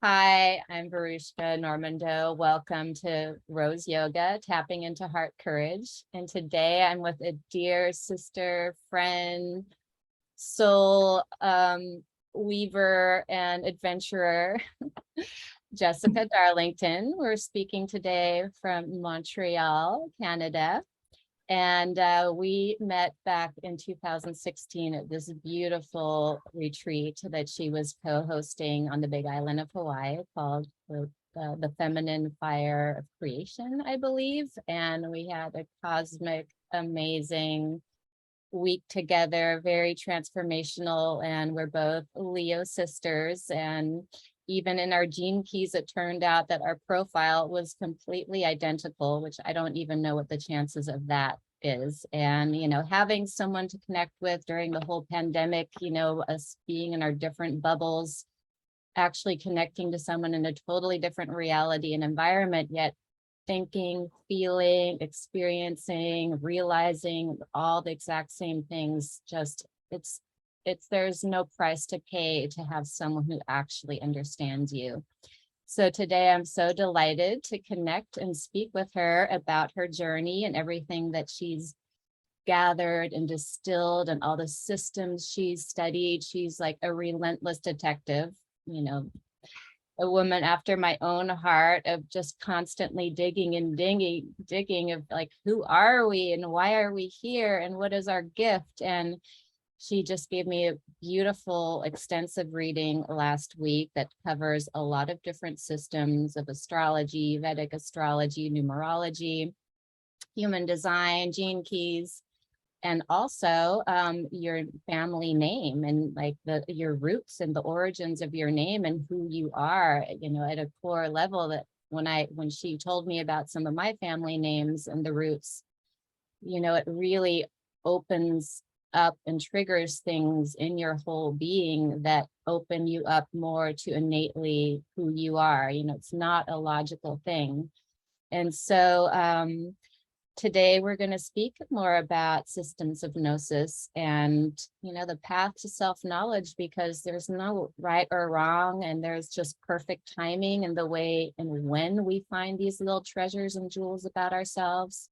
Hi, I'm Varushka Normando. Welcome to Rose Yoga, Tapping into Heart Courage. And today I'm with a dear sister, friend, soul weaver, and adventurer, Jessica Darlington. We're speaking today from Montreal, Canada. And we met back in 2016 at this beautiful retreat that she was co-hosting on the Big Island of Hawaii called the Feminine Fire of Creation, I believe. And we had a cosmic, amazing week together, very transformational. And we're both Leo sisters. And even in our gene keys, it turned out that our profile was completely identical, which I don't even know what the chances of that is. And, having someone to connect with during the whole pandemic, us being in our different bubbles, actually connecting to someone in a totally different reality and environment, yet thinking, feeling, experiencing, realizing all the exact same things. Just there's no price to pay to have someone who actually understands you. So today I'm so delighted to connect and speak with her about her journey and everything that she's gathered and distilled and all the systems she's studied. She's like a relentless detective, a woman after my own heart, of just constantly digging and digging of like, who are we and why are we here and what is our gift? And she just gave me a beautiful, extensive reading last week that covers a lot of different systems of astrology, Vedic astrology, numerology, human design, gene keys, and also your family name and like your roots and the origins of your name and who you are, at a core level. That when she told me about some of my family names and the roots, it really opens up and triggers things in your whole being that open you up more to innately who you are. It's not a logical thing. And so today we're going to speak more about systems of Gnosis and, the path to self-knowledge, because there's no right or wrong, and there's just perfect timing in the way and when we find these little treasures and jewels about ourselves.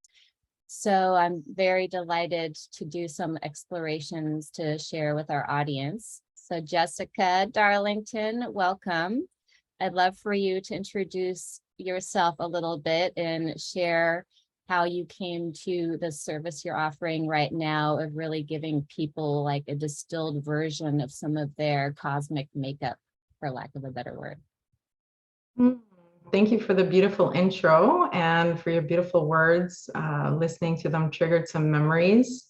So I'm very delighted to do some explorations to share with our audience. So Jessica Darlington, welcome. I'd love for you to introduce yourself a little bit and share how you came to the service you're offering right now of really giving people like a distilled version of some of their cosmic makeup, for lack of a better word. Thank you for the beautiful intro and for your beautiful words. Listening to them triggered some memories.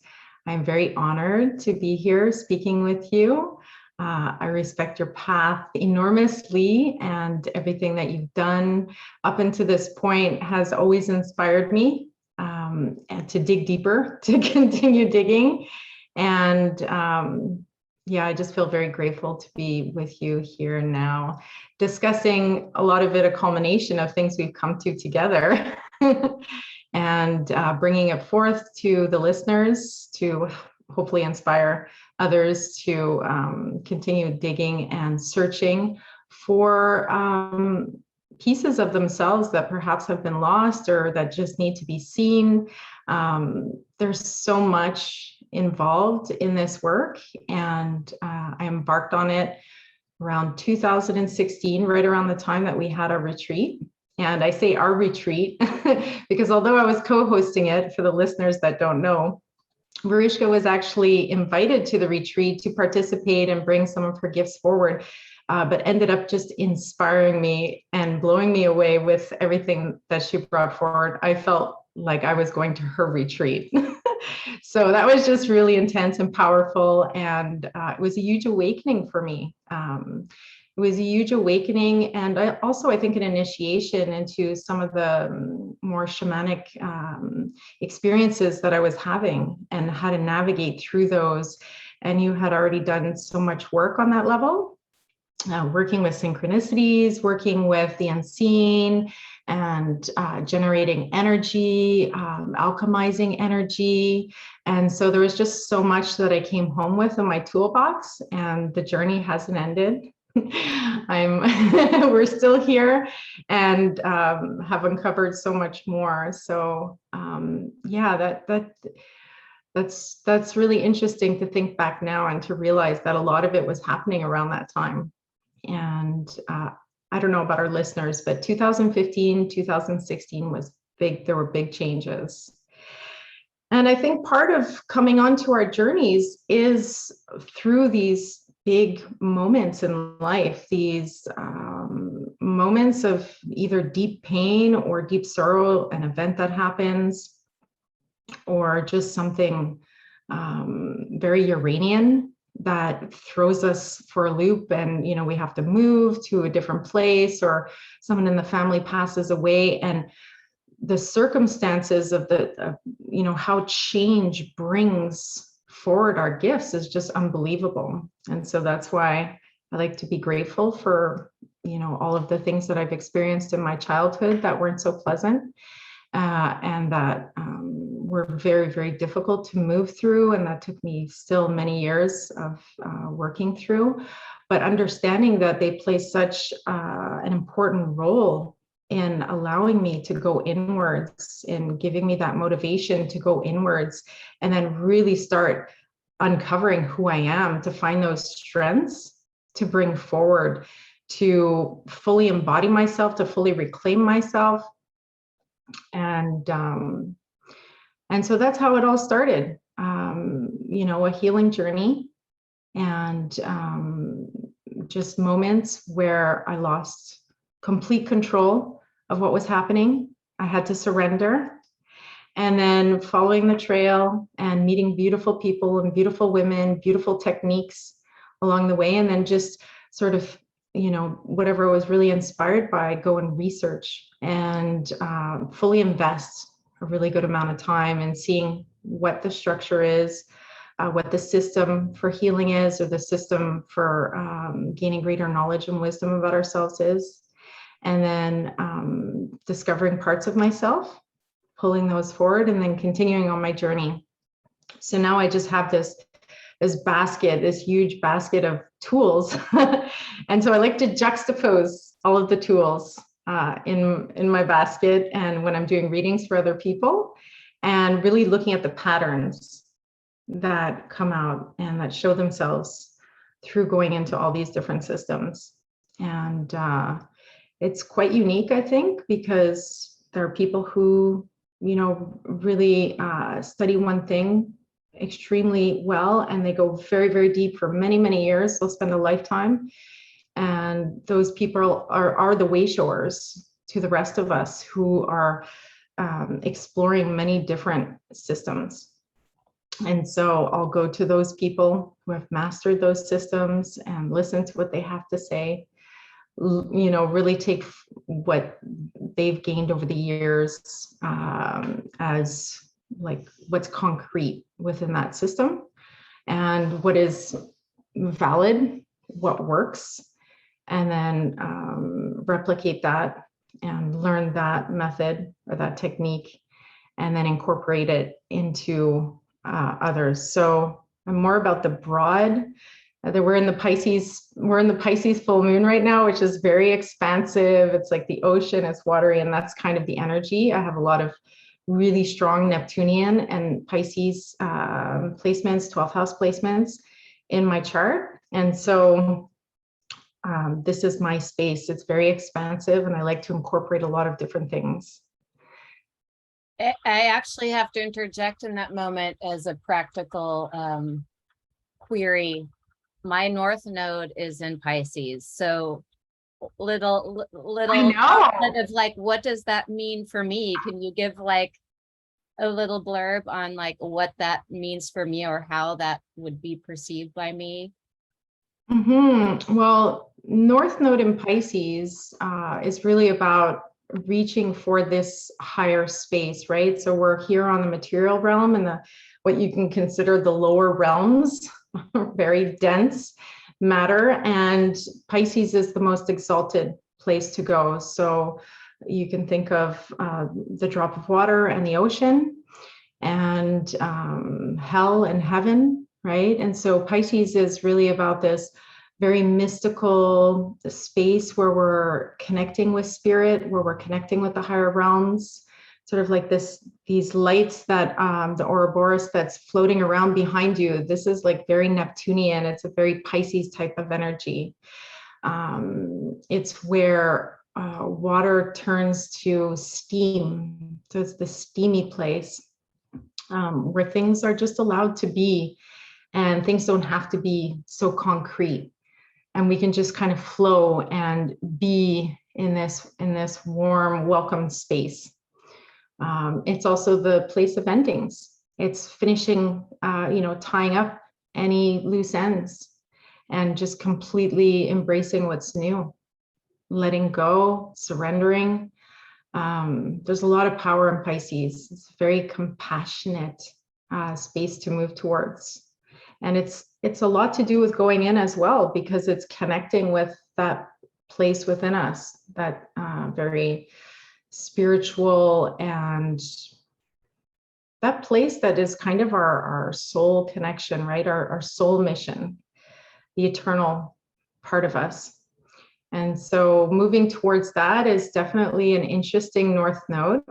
I'm very honored to be here speaking with you. I respect your path enormously, and everything that you've done up until this point has always inspired me and to dig deeper, to continue digging. And I just feel very grateful to be with you here now, discussing a lot of it, a culmination of things we've come to together and bringing it forth to the listeners to hopefully inspire others to continue digging and searching for pieces of themselves that perhaps have been lost or that just need to be seen. There's so much involved in this work, and I embarked on it around 2016, right around the time that we had our retreat. And I say our retreat because although I was co-hosting it, for the listeners that don't know, Varushka was actually invited to the retreat to participate and bring some of her gifts forward, but ended up just inspiring me and blowing me away with everything that she brought forward. I felt like I was going to her retreat. So that was just really intense and powerful. And it was a huge awakening for me. It was a huge awakening. And I think an initiation into some of the more shamanic experiences that I was having and how to navigate through those. And you had already done so much work on that level. Working with synchronicities, working with the unseen, and generating energy, alchemizing energy. And so there was just so much that I came home with in my toolbox, and the journey hasn't ended. we're still here and have uncovered so much more. So yeah, that's really interesting to think back now and to realize that a lot of it was happening around that time. And I don't know about our listeners, but 2015, 2016 was big. There were big changes. And I think part of coming onto our journeys is through these big moments in life, these moments of either deep pain or deep sorrow, an event that happens, or just something very Uranian that throws us for a loop, and we have to move to a different place, or someone in the family passes away, and the circumstances of how change brings forward our gifts is just unbelievable. And so that's why I like to be grateful for all of the things that I've experienced in my childhood that weren't so pleasant, and that were very, very difficult to move through, and that took me still many years of working through, but understanding that they play such an important role in allowing me to go inwards, in giving me that motivation to go inwards, and then really start uncovering who I am, to find those strengths to bring forward, to fully embody myself, to fully reclaim myself. And so that's how it all started, a healing journey, and just moments where I lost complete control of what was happening. I had to surrender. And then following the trail and meeting beautiful people and beautiful women, beautiful techniques along the way. And then just sort of, whatever I was really inspired by, go and research and fully invest a really good amount of time in seeing what the structure is, what the system for healing is, or the system for gaining greater knowledge and wisdom about ourselves is. And then discovering parts of myself, pulling those forward, and then continuing on my journey. So now I just have this basket, this huge basket of tools. And so I like to juxtapose all of the tools in my basket, and when I'm doing readings for other people, and really looking at the patterns that come out and that show themselves through going into all these different systems. And it's quite unique, I think, because there are people who, really study one thing extremely well, and they go very, very deep for many, many years. They'll spend a lifetime. And those people are the way showers to the rest of us who are exploring many different systems. And so I'll go to those people who have mastered those systems and listen to what they have to say, really take what they've gained over the years as like what's concrete within that system, and what is valid, what works, and then replicate that and learn that method or that technique, and then incorporate it into others. So I'm more about the broad. We're in the Pisces full moon right now, which is very expansive. It's like the ocean, it's watery, and that's kind of the energy. I have a lot of really strong Neptunian and Pisces placements, 12th house placements in my chart. And so this is my space. It's very expansive, and I like to incorporate a lot of different things. I actually have to interject in that moment as a practical query. My North Node is in Pisces, so little kind of like, what does that mean for me? Can you give like a little blurb on like what that means for me, or how that would be perceived by me? Well, North Node in Pisces is really about reaching for this higher space, right? So we're here on the material realm, and what you can consider the lower realms, very dense matter, and Pisces is the most exalted place to go. So you can think of the drop of water and the ocean, and hell and heaven, right? And so Pisces is really about this very mystical, the space where we're connecting with spirit, where we're connecting with the higher realms, sort of like these lights that the Ouroboros that's floating around behind you. This is like very Neptunian. It's a very Pisces type of energy. It's where water turns to steam. So it's the steamy place where things are just allowed to be, and things don't have to be so concrete. And we can just kind of flow and be in this warm, welcome space. It's also the place of endings. It's finishing, tying up any loose ends and just completely embracing what's new, letting go, surrendering. There's a lot of power in Pisces. It's a very compassionate space to move towards. And it's a lot to do with going in as well, because it's connecting with that place within us, that very spiritual, and that place that is kind of our soul connection, right? Our soul mission, the eternal part of us. And so moving towards that is definitely an interesting North Node.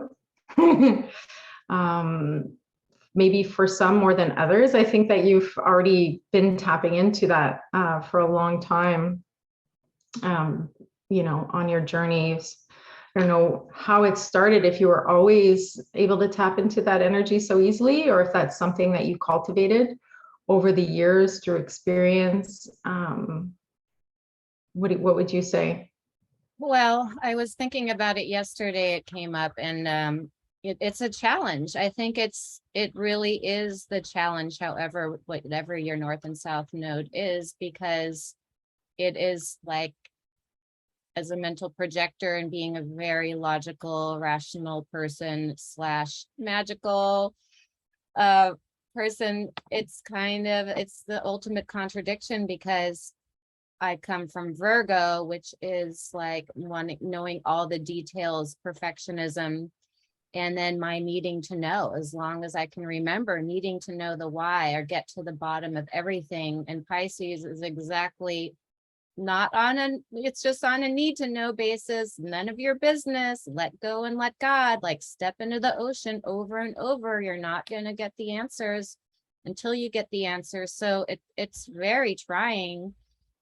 Maybe for some more than others. I think that you've already been tapping into that for a long time, on your journeys. I don't know how it started, if you were always able to tap into that energy so easily, or if that's something that you cultivated over the years through experience. What would you say? Well, I was thinking about it yesterday. It came up, and it's a challenge. I think it really is the challenge, however, whatever your north and south node is, because it is like, as a mental projector and being a very logical, rational person / magical person, it's the ultimate contradiction, because I come from Virgo, which is like knowing all the details, perfectionism, and then my needing to know, as long as I can remember, needing to know the why or get to the bottom of everything. And Pisces is exactly not it's just on a need to know basis. None of your business. Let go and let God. Like, step into the ocean over and over. You're not going to get the answers until you get the answers. So it's very trying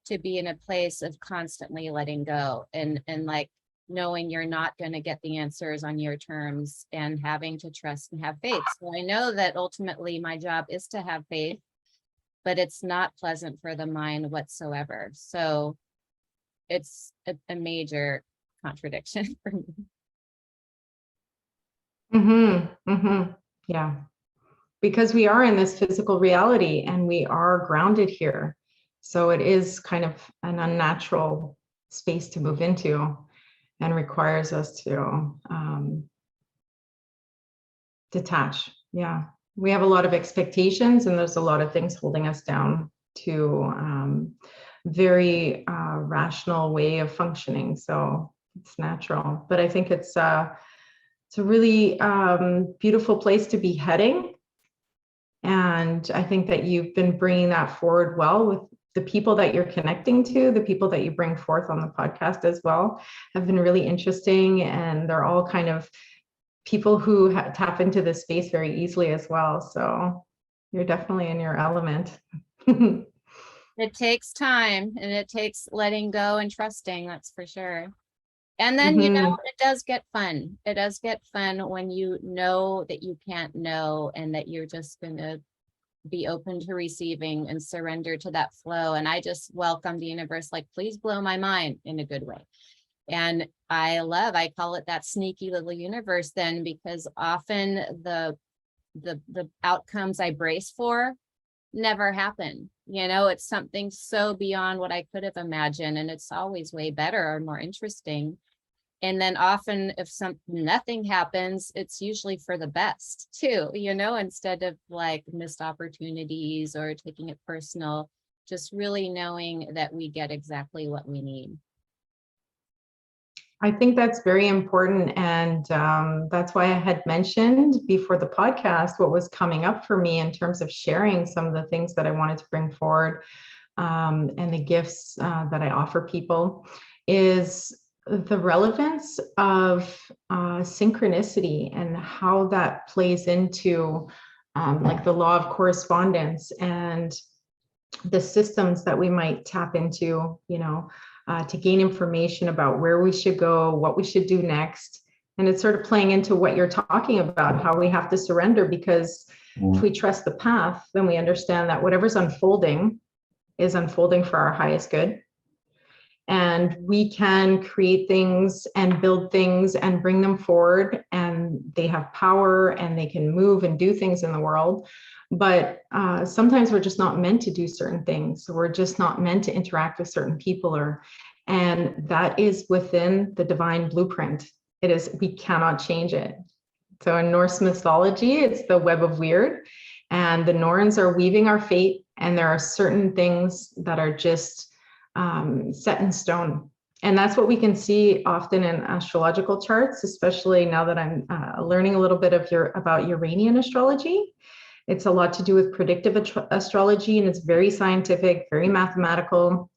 to be in a place of constantly letting go and like knowing you're not going to get the answers on your terms, and having to trust and have faith. So I know that ultimately my job is to have faith, but it's not pleasant for the mind whatsoever. So it's a major contradiction for me. Yeah, because we are in this physical reality and we are grounded here. So it is kind of an unnatural space to move into, and requires us to detach. Yeah, we have a lot of expectations, and there's a lot of things holding us down to very rational way of functioning. So it's natural, but I think it's a really beautiful place to be heading. And I think that you've been bringing that forward well with the people that you're connecting to. The people that you bring forth on the podcast as well have been really interesting, and they're all kind of people who tap into this space very easily as well. So you're definitely in your element. It takes time, and it takes letting go and trusting, that's for sure. And then, it does get fun. It does get fun when you know that you can't know, and that you're just going to be open to receiving and surrender to that flow. And I just welcome the universe, like, please blow my mind in a good way. And I call it that sneaky little universe then, because often the outcomes I brace for never happen. It's something so beyond what I could have imagined, and it's always way better or more interesting. And then often if nothing happens, it's usually for the best too, instead of like missed opportunities or taking it personal, just really knowing that we get exactly what we need. I think that's very important. And that's why I had mentioned before the podcast what was coming up for me in terms of sharing some of the things that I wanted to bring forward. and the gifts that I offer people is the relevance of synchronicity and how that plays into like the law of correspondence and the systems that we might tap into, to gain information about where we should go, what we should do next. And it's sort of playing into what you're talking about, how we have to surrender, because if we trust the path, then we understand that whatever's unfolding is unfolding for our highest good. And we can create things and build things and bring them forward, and they have power and they can move and do things in the world. But sometimes we're just not meant to do certain things. We're just not meant to interact with certain people, and that is within the divine blueprint. It is, we cannot change it. So in Norse mythology, it's the web of weird, and the Norns are weaving our fate. And there are certain things that are just set in stone. And that's what we can see often in astrological charts, especially now that I'm learning a little bit about Uranian astrology. It's a lot to do with predictive astrology, and it's very scientific, very mathematical.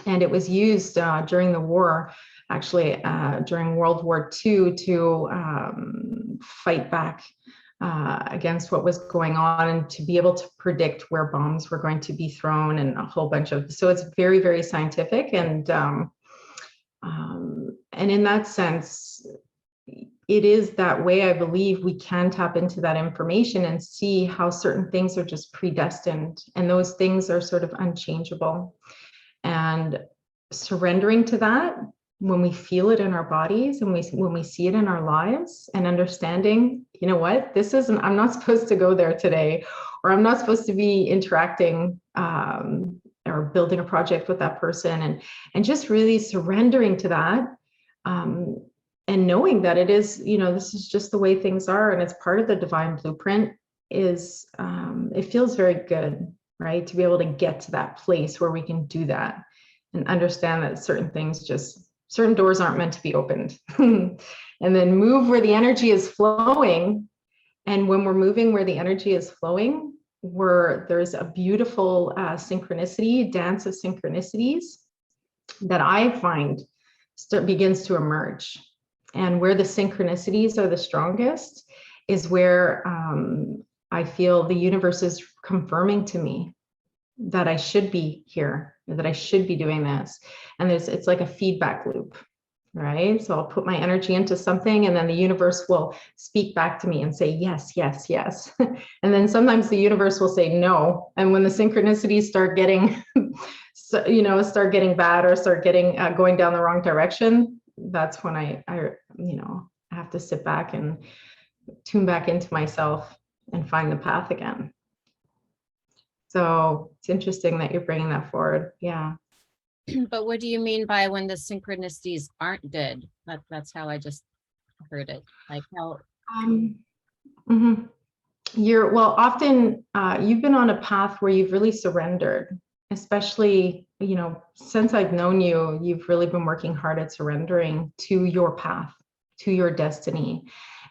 And it was used during the war, actually during World War II, to fight back against what was going on, and to be able to predict where bombs were going to be thrown, and a whole bunch of, so it's very, very scientific. And in that sense, it is that way. I believe we can tap into that information and see how certain things are just predestined, and those things are sort of unchangeable. And surrendering to that, when we feel it in our bodies and when we see it in our lives, and understanding, you know what, this isn't, I'm not supposed to go there today, or I'm not supposed to be interacting or building a project with that person, and just really surrendering to that, and knowing that it is, this is just the way things are, and it's part of the divine blueprint. Is it feels very good, right, to be able to get to that place where we can do that and understand that certain doors aren't meant to be opened. And then move where the energy is flowing. And when we're moving where the energy is flowing, there's a beautiful synchronicity, dance of synchronicities that I find begins to emerge. And where the synchronicities are the strongest is where I feel the universe is confirming to me that I should be here, that I should be doing this. And it's like a feedback loop, right? So I'll put my energy into something, and then the universe will speak back to me and say, yes, yes, yes. And then sometimes the universe will say no. And when the synchronicities start getting, start getting bad, or start getting going down the wrong direction, that's when I have to sit back and tune back into myself and find the path again. So it's interesting that you're bringing that forward. Yeah. But what do you mean by when the synchronicities aren't good? That's how I just heard it. Like how? Often you've been on a path where you've really surrendered, especially, since I've known you, you've really been working hard at surrendering to your path, to your destiny,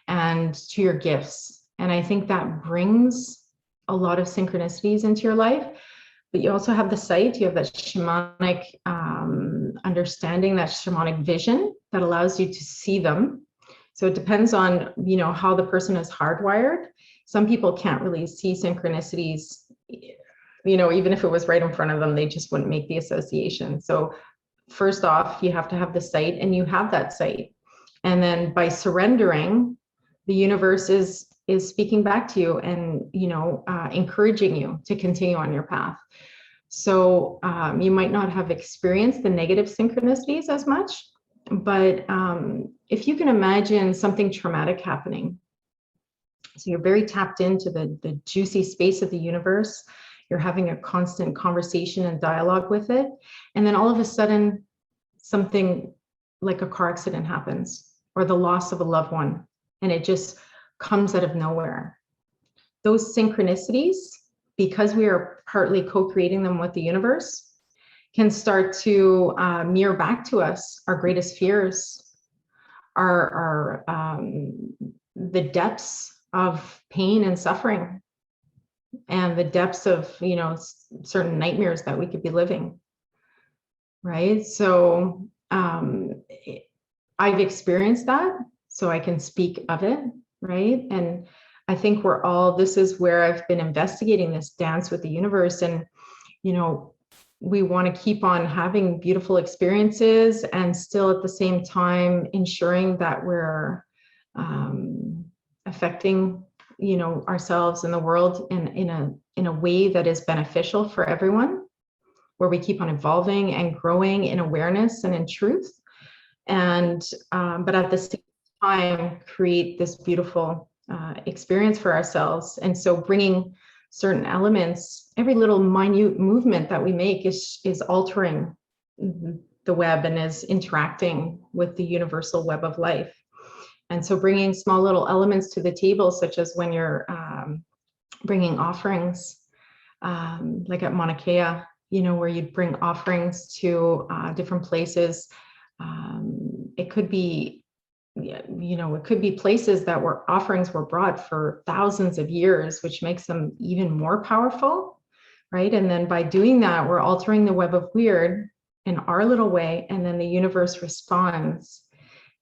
and to your gifts. And I think that brings a lot of synchronicities into your life. But you also have the sight, you have that shamanic understanding, that shamanic vision that allows you to see them. So it depends on, how the person is hardwired. Some people can't really see synchronicities, even if it was right in front of them, they just wouldn't make the association. So first off, you have to have the sight, and you have that sight. And then by surrendering, the universe is speaking back to you and, encouraging you to continue on your path. So you might not have experienced the negative synchronicities as much, but if you can imagine something traumatic happening, so you're very tapped into the juicy space of the universe, you're having a constant conversation and dialogue with it, and then all of a sudden, something like a car accident happens, or the loss of a loved one, and it just comes out of nowhere. Those synchronicities, because we are partly co-creating them with the universe, can start to mirror back to us our greatest fears, the depths of pain and suffering. and the depths of, certain nightmares that we could be living. Right. So I've experienced that, so I can speak of it. Right. And I think this is where I've been investigating this dance with the universe. And, we want to keep on having beautiful experiences and still at the same time ensuring that we're affecting, ourselves and the world in a way that is beneficial for everyone, where we keep on evolving and growing in awareness and in truth. And, but at the same time, create this beautiful experience for ourselves. And so bringing certain elements, every little minute movement that we make is altering the web and is interacting with the universal web of life. And so bringing small little elements to the table, such as when you're bringing offerings, like at Mauna Kea, where you'd bring offerings to different places. It could be, it could be places that offerings were brought for thousands of years, which makes them even more powerful, right? And then by doing that, we're altering the web of weird in our little way, and then the universe responds.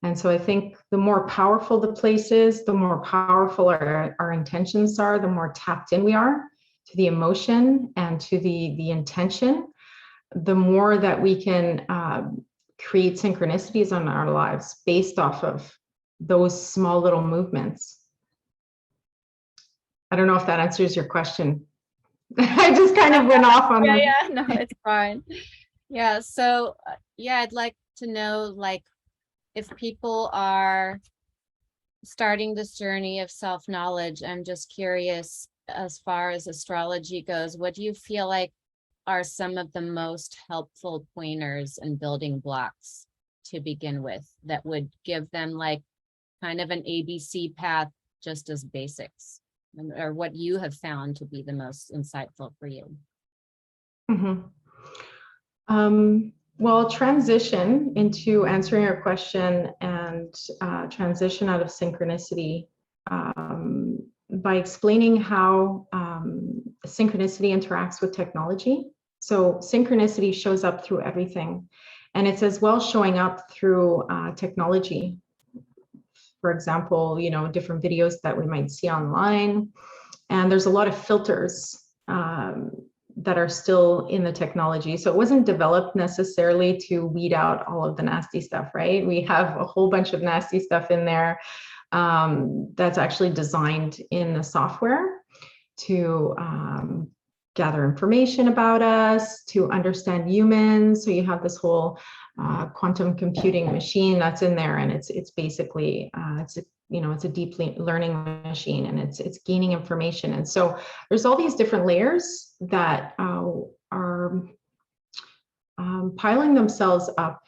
And so I think the more powerful the place is, the more powerful our intentions are, the more tapped in we are to the emotion and to the intention, the more that we can create synchronicities on our lives based off of those small little movements. I don't know if that answers your question. I just kind of went off on Yeah, no, it's fine. Yeah, so I'd like to know, like, if people are starting this journey of self-knowledge, I'm just curious, as far as astrology goes, what do you feel like are some of the most helpful pointers and building blocks to begin with that would give them like kind of an ABC path, just as basics, or what you have found to be the most insightful for you? Well, transition into answering your question and transition out of synchronicity by explaining how synchronicity interacts with technology. So synchronicity shows up through everything, and it's as well showing up through technology. For example, different videos that we might see online, and there's a lot of filters that are still in the technology. So it wasn't developed necessarily to weed out all of the nasty stuff, right? We have a whole bunch of nasty stuff in there that's actually designed in the software to gather information about us, to understand humans. So you have this whole quantum computing machine that's in there, and it's basically it's a deep learning machine, and it's gaining information. And so there's all these different layers that are piling themselves up,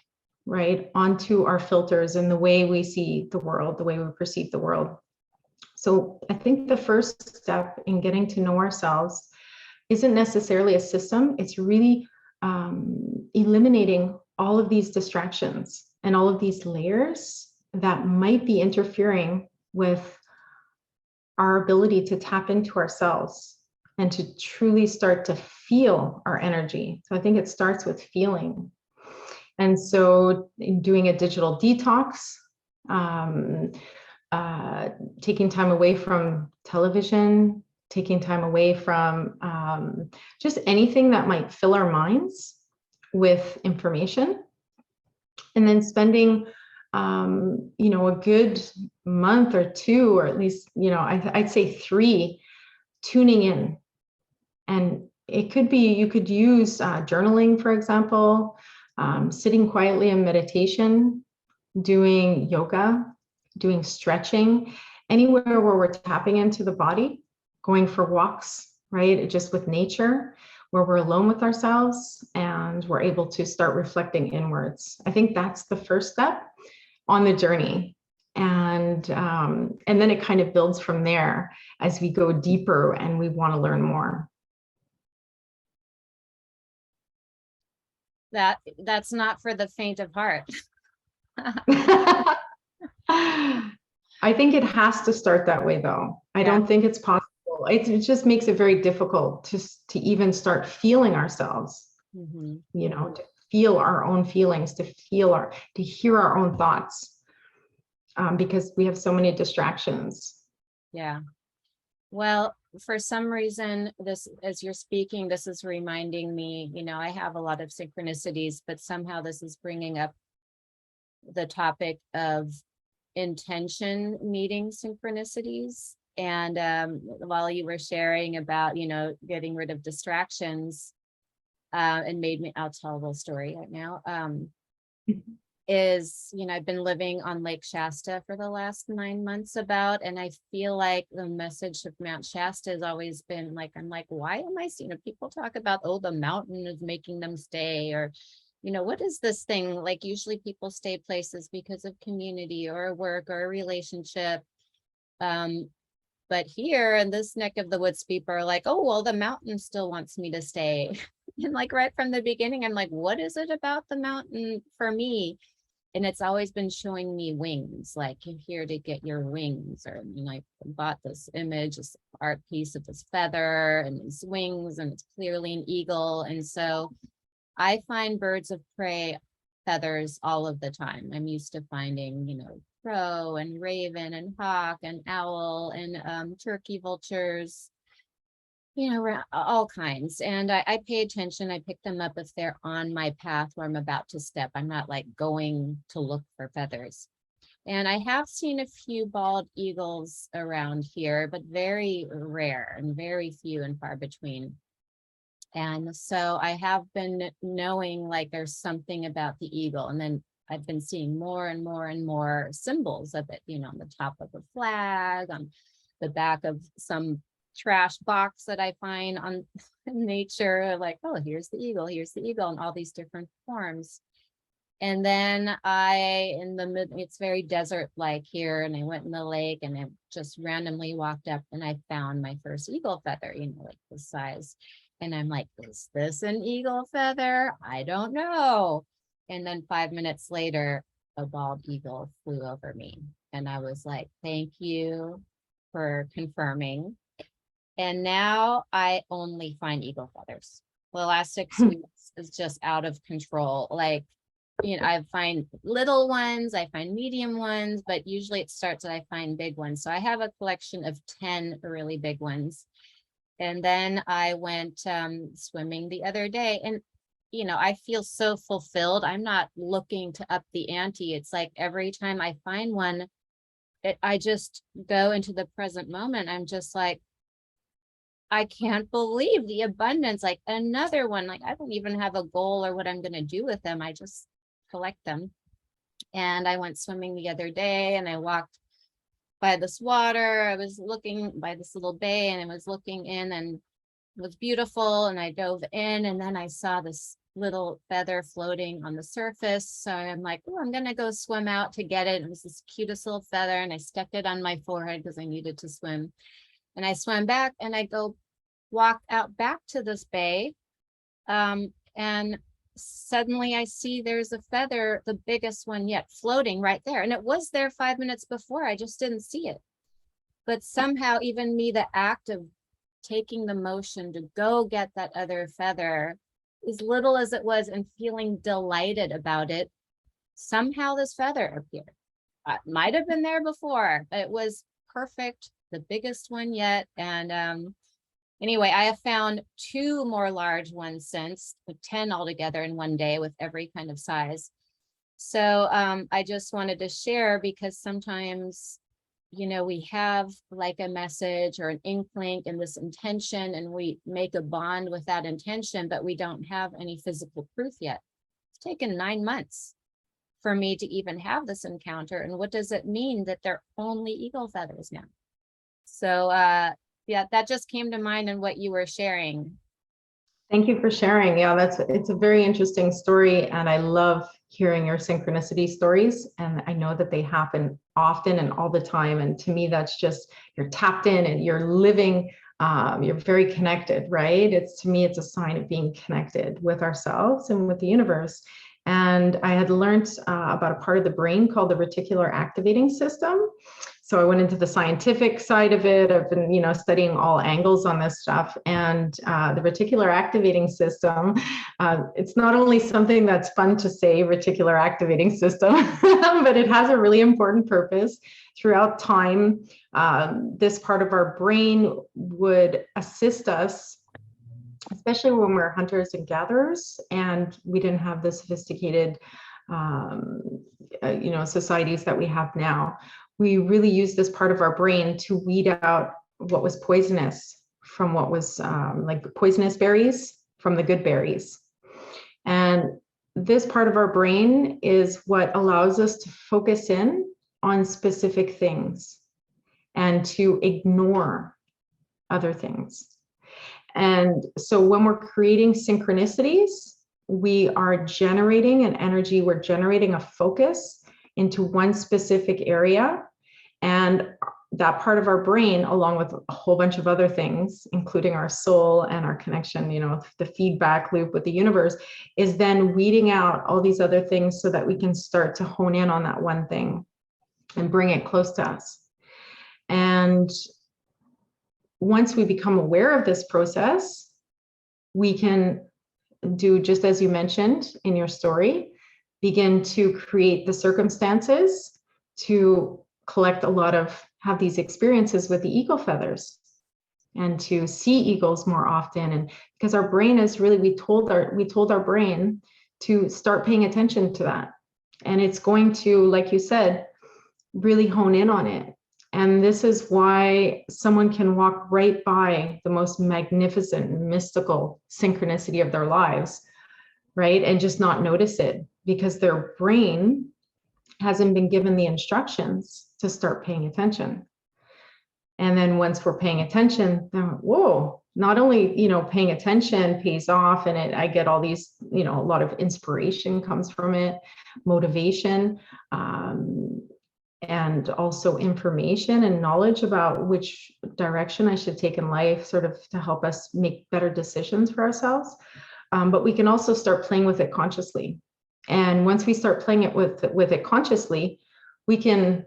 right, onto our filters and the way we see the world, the way we perceive the world. So I think the first step in getting to know ourselves isn't necessarily a system. It's really eliminating all of these distractions and all of these layers that might be interfering with our ability to tap into ourselves and to truly start to feel our energy. So I think it starts with feeling. And so doing a digital detox, taking time away from television, taking time away from just anything that might fill our minds with information, and then spending a good month or two, or at least I'd say 3, tuning in. And it could be, you could use journaling, for example, sitting quietly in meditation, doing yoga, doing stretching, anywhere where we're tapping into the body, going for walks, right? Just with nature, where we're alone with ourselves and we're able to start reflecting inwards. I think that's the first step on the journey. And then it kind of builds from there as we go deeper and we want to learn more. That's not for the faint of heart. I think it has to start that way, though. I don't think it's possible it just makes it very difficult to even start feeling ourselves, Mhm. to feel our own feelings, to hear our own thoughts, because we have so many distractions. Yeah. Well, for some reason, this, as you're speaking, this is reminding me, I have a lot of synchronicities, but somehow this is bringing up the topic of intention meeting synchronicities. And while you were sharing about, getting rid of distractions, and made me, I'll tell a little story right now. I've been living on Lake Shasta for the last 9 months and I feel like the message of Mount Shasta has always been like, I'm like, why am I seeing people talk about, oh, the mountain is making them stay, or, what is this thing? Like usually people stay places because of community or work or a relationship. But here in this neck of the woods, people are like, oh, well, the mountain still wants me to stay. And like right from the beginning, I'm like, what is it about the mountain for me? And it's always been showing me wings, like you're here to get your wings. Or I bought this image, this art piece of this feather and these wings, and it's clearly an eagle. And so I find birds of prey feathers all of the time. I'm used to finding, crow and raven and hawk and owl and turkey, vultures, all kinds. And I pay attention. I pick them up if they're on my path where I'm about to step. I'm not like going to look for feathers. And I have seen a few bald eagles around here, but very rare and very few and far between. And so I have been knowing like there's something about the eagle. And then I've been seeing more and more and more symbols of it, on the top of a flag, on the back of some trash box that I find on nature, like, oh, here's the eagle, and all these different forms. And then it's very desert like here, and I went in the lake and I just randomly walked up and I found my first eagle feather, like this size. And I'm like, is this an eagle feather? I don't know. And then 5 minutes later, a bald eagle flew over me. And I was like, thank you for confirming. And now I only find eagle feathers. The last 6 weeks is just out of control. Like, I find little ones, I find medium ones, but usually it starts that I find big ones. So I have a collection of 10 really big ones. And then I went swimming the other day, and I feel so fulfilled. I'm not looking to up the ante. It's like every time I find one, I just go into the present moment. I'm just like, I can't believe the abundance. Like another one, like I don't even have a goal or what I'm going to do with them. I just collect them. And I went swimming the other day and I walked by this water. I was looking by this little bay and I was looking in, and it was beautiful. And I dove in, and then I saw this little feather floating on the surface. So I'm like, oh, I'm going to go swim out to get it. It was this cutest little feather, and I stuck it on my forehead because I needed to swim. And I swam back, and I walk out back to this bay. And suddenly I see there's a feather, the biggest one yet, floating right there. And it was there 5 minutes before. I just didn't see it. But somehow even me, the act of taking the motion to go get that other feather, as little as it was, and feeling delighted about it, somehow this feather appeared. It might have been there before, but it was perfect, the biggest one yet. And anyway, I have found 2 more large ones since, 10 altogether in one day with every kind of size. So I just wanted to share, because sometimes, we have like a message or an inkling in this intention, and we make a bond with that intention, but we don't have any physical proof yet. It's taken 9 months for me to even have this encounter. And what does it mean that they're only eagle feathers now? So yeah, that just came to mind in what you were sharing. Thank you for sharing. Yeah, it's a very interesting story, and I love hearing your synchronicity stories. And I know that they happen often and all the time. And to me, that's just, you're tapped in and you're living, you're very connected, right? To me, it's a sign of being connected with ourselves and with the universe. And I had learned about a part of the brain called the reticular activating system. So I went into the scientific side of it. I've been, studying all angles on this stuff. And the reticular activating system, it's not only something that's fun to say, reticular activating system, but it has a really important purpose. Throughout time, this part of our brain would assist us, especially when we're hunters and gatherers, and we didn't have the sophisticated, societies that we have now. We really use this part of our brain to weed out what was poisonous from what was like poisonous berries from the good berries. And this part of our brain is what allows us to focus in on specific things and to ignore other things. And so when we're creating synchronicities, we are generating an energy, we're generating a focus into one specific area. And that part of our brain, along with a whole bunch of other things, including our soul and our connection, the feedback loop with the universe, is then weeding out all these other things so that we can start to hone in on that one thing and bring it close to us. And once we become aware of this process, we can do just as you mentioned in your story, begin to create the circumstances to have these experiences with the eagle feathers and to see eagles more often. And because our brain is really, we told our brain to start paying attention to that. And it's going to, like you said, really hone in on it. And this is why someone can walk right by the most magnificent, mystical synchronicity of their lives, right? And just not notice it because their brain hasn't been given the instructions to start paying attention. And then once we're paying attention, then, whoa, not only, paying attention pays off and I get all these, a lot of inspiration comes from it, motivation, and also information and knowledge about which direction I should take in life, sort of to help us make better decisions for ourselves. But we can also start playing with it consciously. And once we start playing with it consciously, we can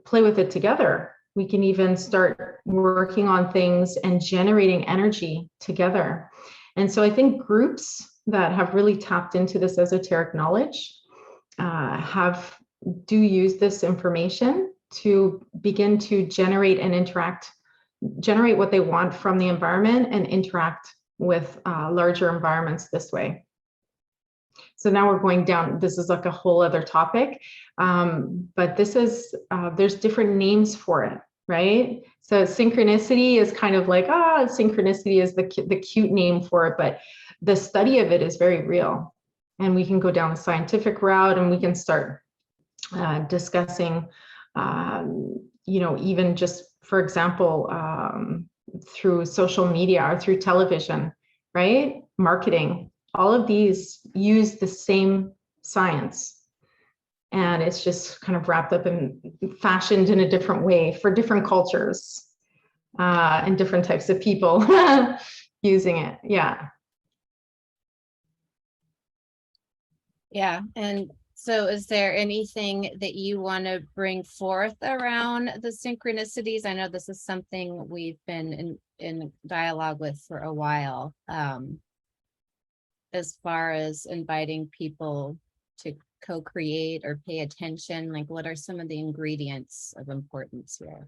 play with it together. We can even start working on things and generating energy together. And so I think groups that have really tapped into this esoteric knowledge do use this information to begin to generate what they want from the environment and interact with larger environments this way. So now we're going down, this is like a whole other topic, but this is, there's different names for it, right? So synchronicity is kind of like, synchronicity is the cute name for it, but the study of it is very real. And we can go down the scientific route and we can start discussing, even just, for example, through social media or through television, right? Marketing, all of these use the same science. And it's just kind of wrapped up and fashioned in a different way for different cultures and different types of people using it. Yeah. Yeah. And so is there anything that you want to bring forth around the synchronicities? I know this is something we've been in dialogue with for a while, as far as inviting people to co-create or pay attention. Like, what are some of the ingredients of importance here?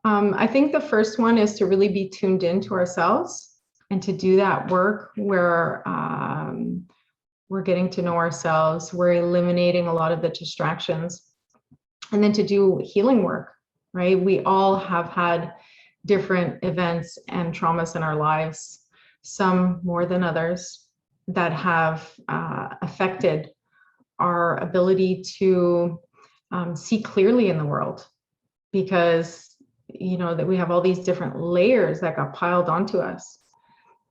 I think the first one is to really be tuned into ourselves and to do that work where we're getting to know ourselves, we're eliminating a lot of the distractions, and then to do healing work, right? We all have had different events and traumas in our lives, some more than others, that have affected our ability to see clearly in the world, because that we have all these different layers that got piled onto us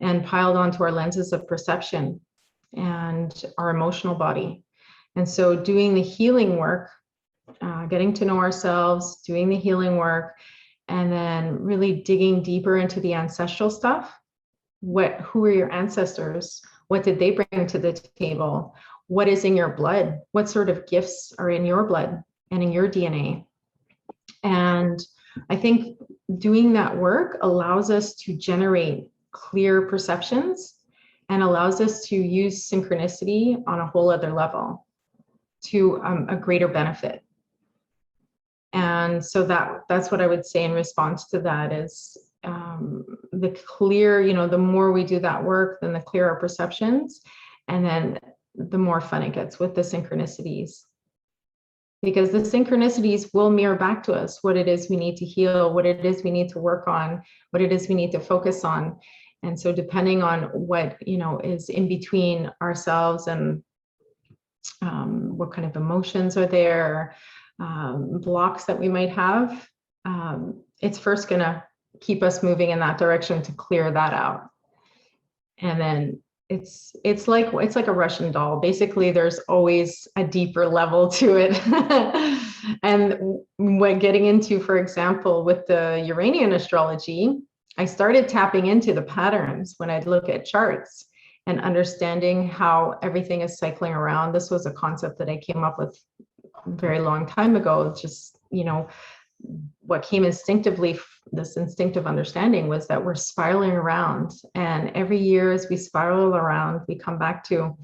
and piled onto our lenses of perception and our emotional body. And so doing the healing work, getting to know ourselves, doing the healing work, and then really digging deeper into the ancestral stuff. Who are your ancestors? What did they bring to the table? What is in your blood? What sort of gifts are in your blood and in your DNA? And I think doing that work allows us to generate clear perceptions and allows us to use synchronicity on a whole other level to a greater benefit. And so that's what I would say in response to that is the clear, the more we do that work, then the clearer our perceptions, and then the more fun it gets with the synchronicities. Because the synchronicities will mirror back to us what it is we need to heal, what it is we need to work on, what it is we need to focus on. And so depending on what, is in between ourselves and what kind of emotions are there, blocks that we might have, it's first going to keep us moving in that direction to clear that out. And then it's like a Russian doll. Basically, there's always a deeper level to it. And when getting into, for example, with the Uranian astrology, I started tapping into the patterns when I'd look at charts and understanding how everything is cycling around. This was a concept that I came up with a very long time ago. It's just, what came instinctively, this instinctive understanding was that we're spiraling around, and every year as we spiral around, we come back to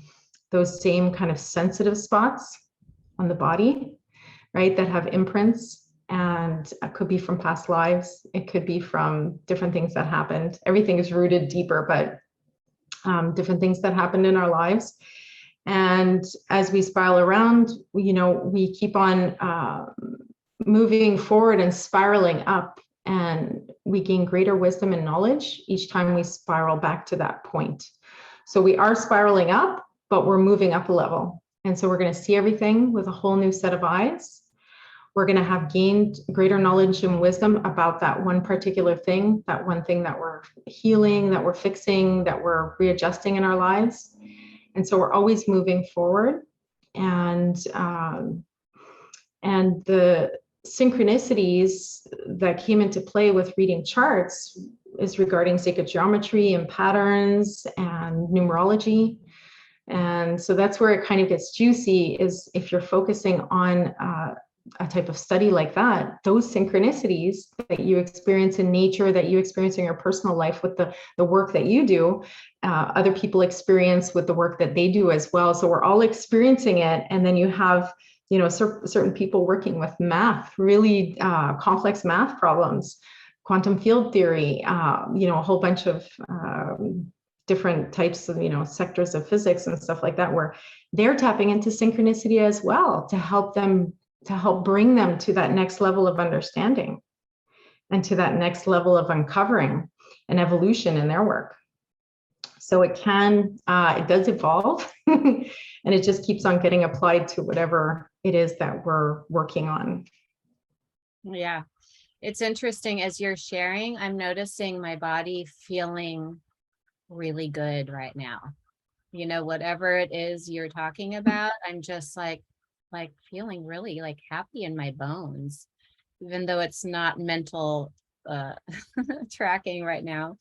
those same kind of sensitive spots on the body, right, that have imprints, and it could be from past lives, it could be from different things that happened. Everything is rooted deeper, but different things that happened in our lives. And as we spiral around, we keep on moving forward and spiraling up, and we gain greater wisdom and knowledge each time we spiral back to that point. So we are spiraling up, but we're moving up a level. And so we're going to see everything with a whole new set of eyes. We're going to have gained greater knowledge and wisdom about that one particular thing, that one thing that we're healing, that we're fixing, that we're readjusting in our lives. And so we're always moving forward. And the synchronicities that came into play with reading charts is regarding sacred geometry and patterns and numerology. And so that's where it kind of gets juicy, is if you're focusing on a type of study like that, those synchronicities that you experience in nature, that you experience in your personal life with the work that you do, other people experience with the work that they do as well. So we're all experiencing it. And then you have certain people working with math, really complex math problems, quantum field theory, a whole bunch of different types of, sectors of physics and stuff like that, where they're tapping into synchronicity as well to help bring them to that next level of understanding and to that next level of uncovering and evolution in their work. So it does evolve and it just keeps on getting applied to whatever it is that we're working on. Yeah, it's interesting as you're sharing, I'm noticing my body feeling really good right now. Whatever it is you're talking about, I'm just like feeling really happy in my bones, even though it's not mental tracking right now.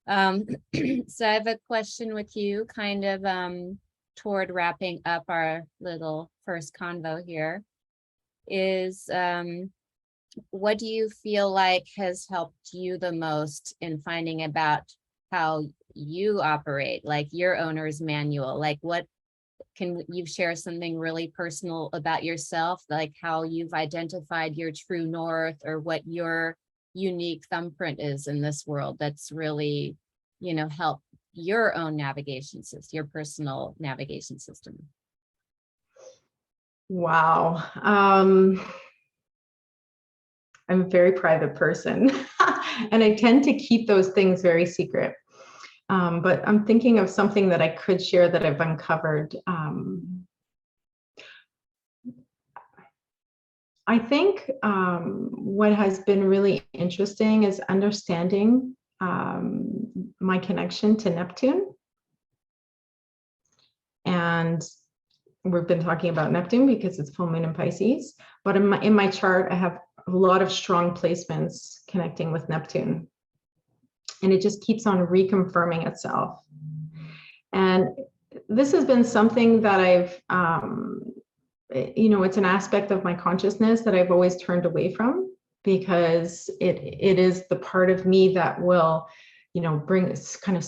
So I have a question with you, kind of toward wrapping up our little first convo here, is what do you feel like has helped you the most in finding about how you operate, like your owner's manual? Like, what can you share something really personal about yourself, like how you've identified your true north, or what your unique thumbprint is in this world that's really, help your own navigation system, your personal navigation system? Wow. I'm a very private person and I tend to keep those things very secret. But I'm thinking of something that I could share that I've uncovered. I think what has been really interesting is understanding my connection to Neptune. And we've been talking about Neptune because it's full moon in Pisces, but in my chart, I have a lot of strong placements connecting with Neptune. And it just keeps on reconfirming itself. And this has been something that I've, it's an aspect of my consciousness that I've always turned away from, because it is the part of me that will, bring this kind of,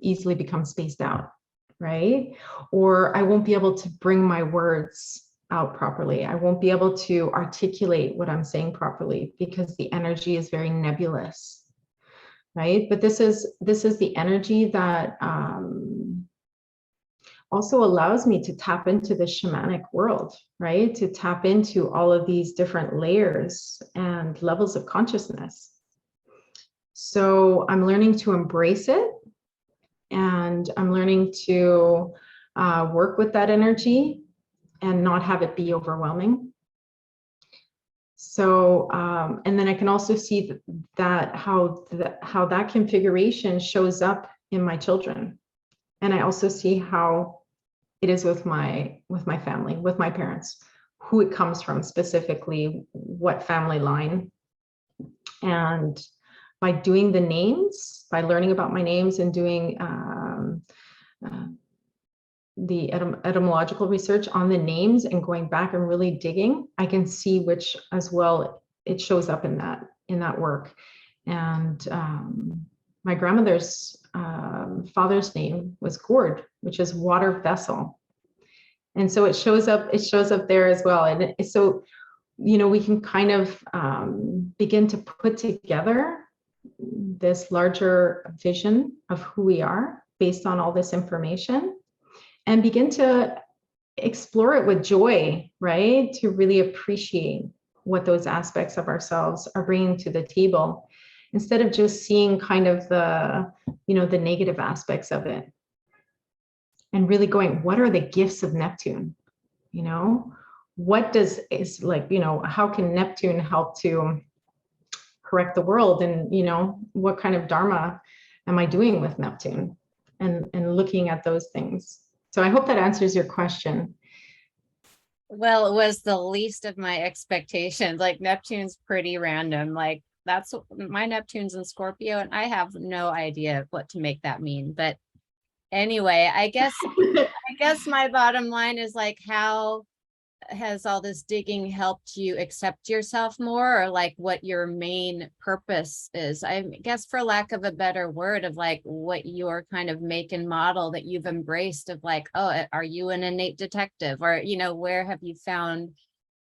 easily become spaced out, right? Or I won't be able to bring my words out properly. I won't be able to articulate what I'm saying properly because the energy is very nebulous, right? But this is the energy that also allows me to tap into the shamanic world, right? To tap into all of these different layers and levels of consciousness. So I'm learning to embrace it, and I'm learning to work with that energy and not have it be overwhelming. So, and then I can also see that how that configuration shows up in my children. And I also see how it is with my family, with my parents, who it comes from specifically, what family line. And by doing the names, by learning about my names and doing the etymological research on the names and going back and really digging, I can see which as well it shows up in that work. And my grandmother's father's name was Gourd, which is water vessel. And so it shows up there as well. And so, we can kind of begin to put together this larger vision of who we are based on all this information, and begin to explore it with joy, right? To really appreciate what those aspects of ourselves are bringing to the table, instead of just seeing kind of the negative aspects of it, and really going, what are the gifts of Neptune? How can Neptune help to correct the world? And, what kind of dharma am I doing with Neptune? And looking at those things. So I hope that answers your question. Well, it was the least of my expectations. Like, Neptune's pretty random. Like, that's my Neptune's in Scorpio, and I have no idea what to make that mean. But anyway, I guess my bottom line is, like, how has all this digging helped you accept yourself more, or like what your main purpose is? I guess, for lack of a better word, of like what your kind of make and model that you've embraced of, like, oh, are you an innate detective? Or, where have you found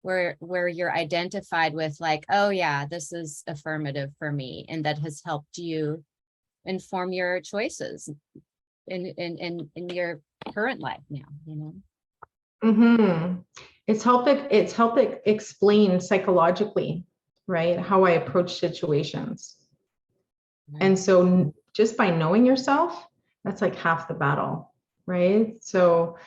where you're identified with, like, oh yeah, this is affirmative for me, and that has helped you inform your choices in your current life now, Mm-hmm. It's helped explain psychologically, right, how I approach situations. Right. And so just by knowing yourself, that's like half the battle, right? So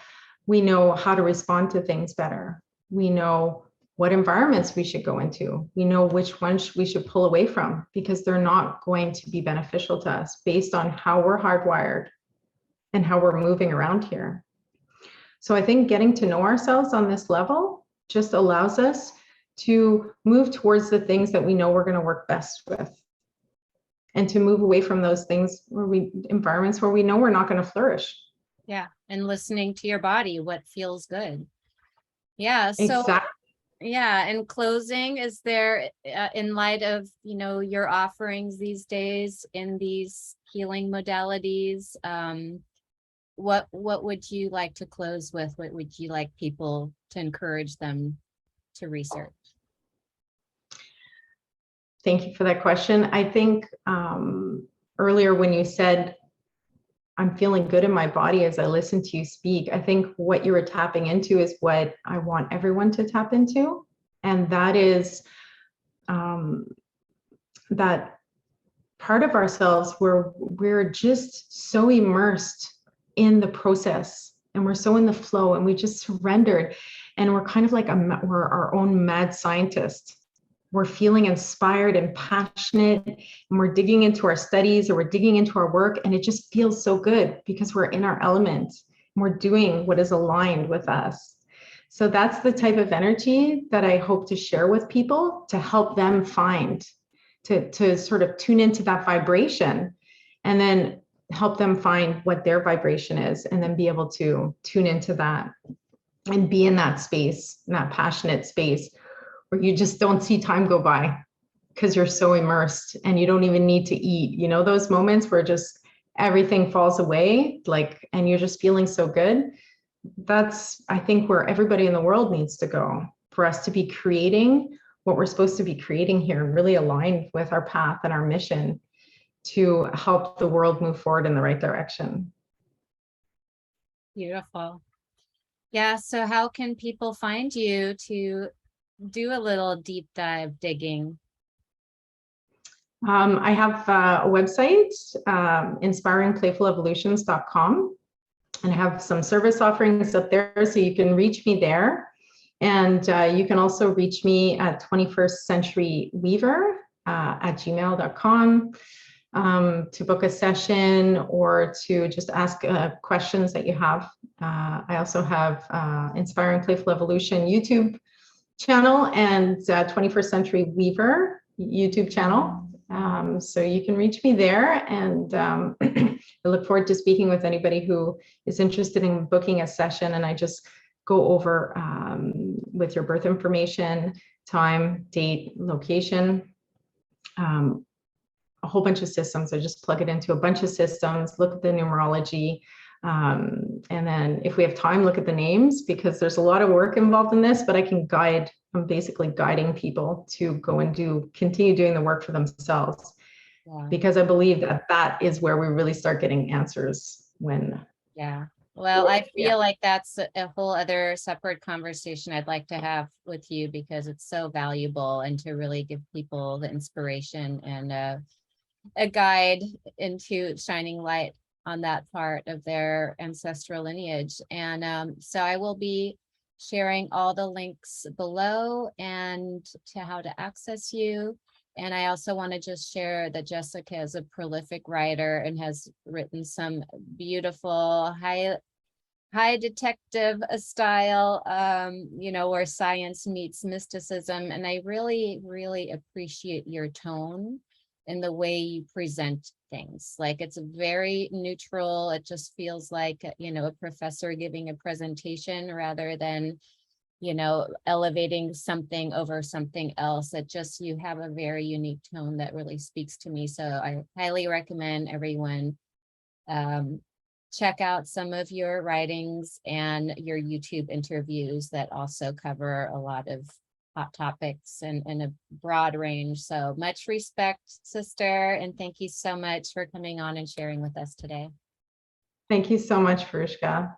we know how to respond to things better. We know what environments we should go into. We know which ones we should pull away from, because they're not going to be beneficial to us based on how we're hardwired and how we're moving around here. So I think getting to know ourselves on this level just allows us to move towards the things that we know we're going to work best with, and to move away from those things environments where we know we're not going to flourish. Yeah. And listening to your body, what feels good. Yeah. So Exactly. yeah. In closing, is there, in light of, your offerings these days in these healing modalities, what would you like to close with? What would you like people to encourage them to research? Thank you for that question. I think earlier when you said, I'm feeling good in my body as I listen to you speak, I think what you were tapping into is what I want everyone to tap into. And that is that part of ourselves where we're just so immersed in the process, and we're so in the flow, and we just surrendered, and we're kind of like we're our own mad scientist. We're feeling inspired and passionate, and we're digging into our studies, or we're digging into our work, and it just feels so good because we're in our element and we're doing what is aligned with us. So that's the type of energy that I hope to share with people, to help them find, to sort of tune into that vibration, and then help them find what their vibration is, and then be able to tune into that and be in that space, in that passionate space where you just don't see time go by because you're so immersed and you don't even need to eat. You know, those moments where just everything falls away, like, and you're just feeling so good. That's, I think, where everybody in the world needs to go for us to be creating what we're supposed to be creating here, really aligned with our path and our mission to help the world move forward in the right direction. Beautiful. Yeah, so how can people find you to do a little deep dive digging? I have a website, inspiringplayfulevolutions.com, and I have some service offerings up there, so you can reach me there. And you can also reach me at 21stcenturyweaver at gmail.com to book a session or to just ask questions that you have. I also have Inspiring Playful Evolution YouTube channel and 21st Century Weaver YouTube channel. So you can reach me there, and I look forward to speaking with anybody who is interested in booking a session. And I just go over with your birth information, time, date, location, a whole bunch of systems. I just plug it into a bunch of systems, look at the numerology, and then if we have time, look at the names, because there's a lot of work involved in this, but I can guide, I'm basically guiding people to go and continue doing the work for themselves. Yeah. Because I believe that that is where we really start getting answers when. Yeah. Well, I feel like that's a whole other separate conversation I'd like to have with you, because it's so valuable, and to really give people the inspiration and a guide into shining light on that part of their ancestral lineage. And so I will be sharing all the links below and to how to access you. And I also want to just share that Jessica is a prolific writer and has written some beautiful high detective style, where science meets mysticism. And I really, really appreciate your tone and the way you present things. Like, it's very neutral. It just feels like, a professor giving a presentation rather than, elevating something over something else. You have a very unique tone that really speaks to me. So I highly recommend everyone check out some of your writings and your YouTube interviews that also cover a lot of hot topics and a broad range. So much respect, sister, and thank you so much for coming on and sharing with us today. Thank you so much, Farishka.